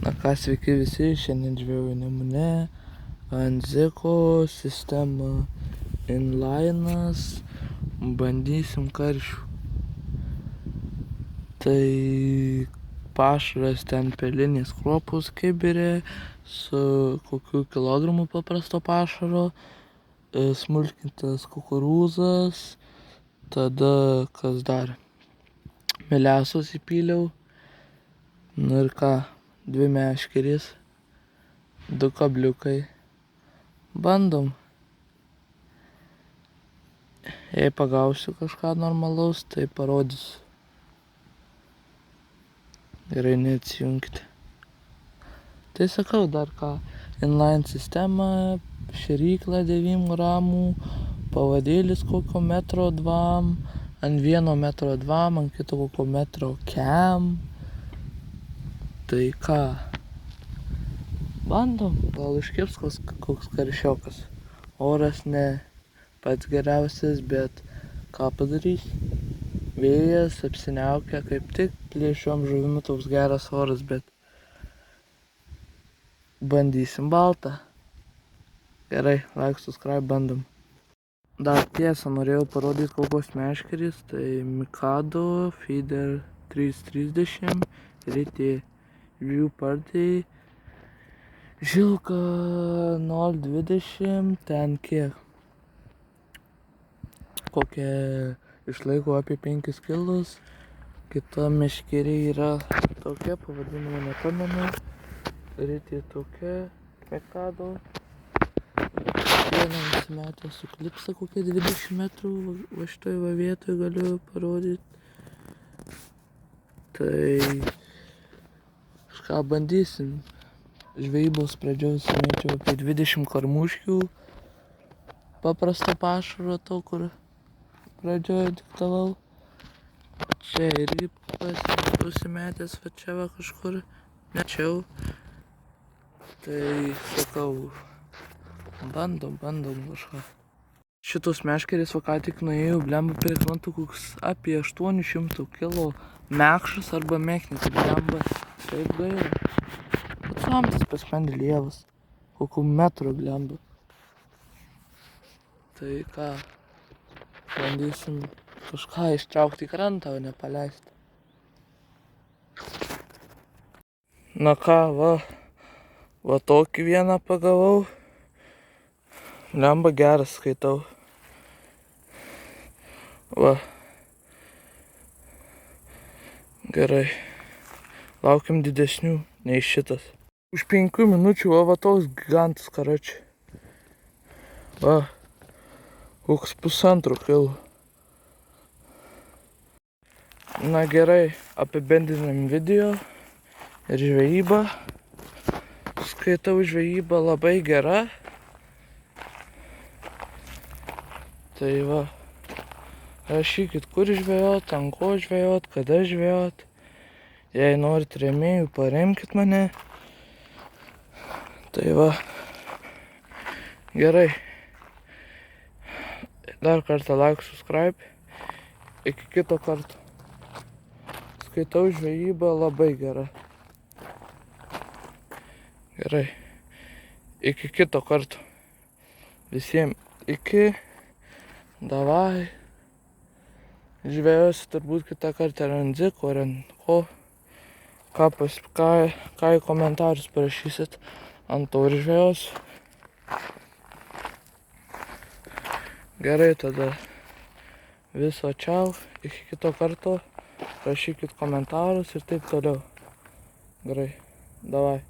Na ką, sveiki visi, šiandien žvejojau Nemune, ant Ziko, sistema inlinas, bandysim karšių. Tai pašaras ten pelinės kruopos kibirė su kokiu kilogramu paprasto pašaro, smulkintas kukurūzas, tada kas dar, melesos įpyliau, nu ir ką, 2 meškerės, 2 kabliukai, bandom. Jei pagausiu kažką normalaus, tai parodysiu. Gerai, neatsijunkite. Tai sakau dar ką, inline sistema, šėrykla 9 gramų, pavadėlis kokio 1,2 m, ant vieno 1,2 m, ant kito kokio 1,5 m. Tai ką, bandom, gal iškibs koks karšiokas. Oras ne pats geriausias, bet ką padarys. Vėjas apsiniaukia, kaip tik plėšiom žuvimi toks geras oras, bet bandysim baltą. Gerai, like, subscribe, bandom. Dar tiesa, norėjau parodyti kokios meškerės, tai Mikado, Feeder 330, Rytė žvejų partijai, Žilka 0,20, ten kiek? Kokia išlaiko apie 5 kilus, kita meškerė yra tokia, pavadinimą nepamenu, Rytė tokia, Mikado. Vieną nusimetę su klipsa kokie 20 metrų, va šitoj va vietoj galiu parodyti. Tai kažką bandysim. Žvejybos pradžioj sumėčiau apie 20 karmuškių paprasto pašaro, to kur pradžioj diktavau. Čia irgi užsimetęs, va čia va kažkur mečiau. Tai sakau, bandom kažką. Šitos meškerės va ką tik nuėjau, blemba prie krantų koks apie 800 kilo mekšas arba mechnika, blemba, taip gaila. Pats samtis pas mane lievas, kokių metrų blemba. Tai ką, bandysim kažką ištraukti į krantą, o ne paleisti. Na ką, va tokį vieną pagavau. Blemba geras, skaitau. Va. Gerai. Laukiam didesnių, nei šitas. Už 5 minučių, va toks gigantas karačiai. Va. Koks 1,5 kilo. Na gerai, apibendrinam video ir žvejybą. Skaitau, žvejyba labai gera. Tai va, rašykit, kur žvejot, ant ko žvejot, kada žvejot. Jei norit rėmėjų, paremkit mane. Tai va, gerai. Dar kartą like, subscribe. Iki kito karto. Skaitau, žvejyba labai gera. Gerai. Iki kito karto. Visiems iki. Davai. Žvejosiu turbūt kitą kartą ar ant Ziko, ar ant ko. Ką į komentarus parašysit, ant to ir žvejosiu. Gerai, tada viso čiau, iki kito karto. Rašykit komentarus ir taip toliau. Gerai, davai.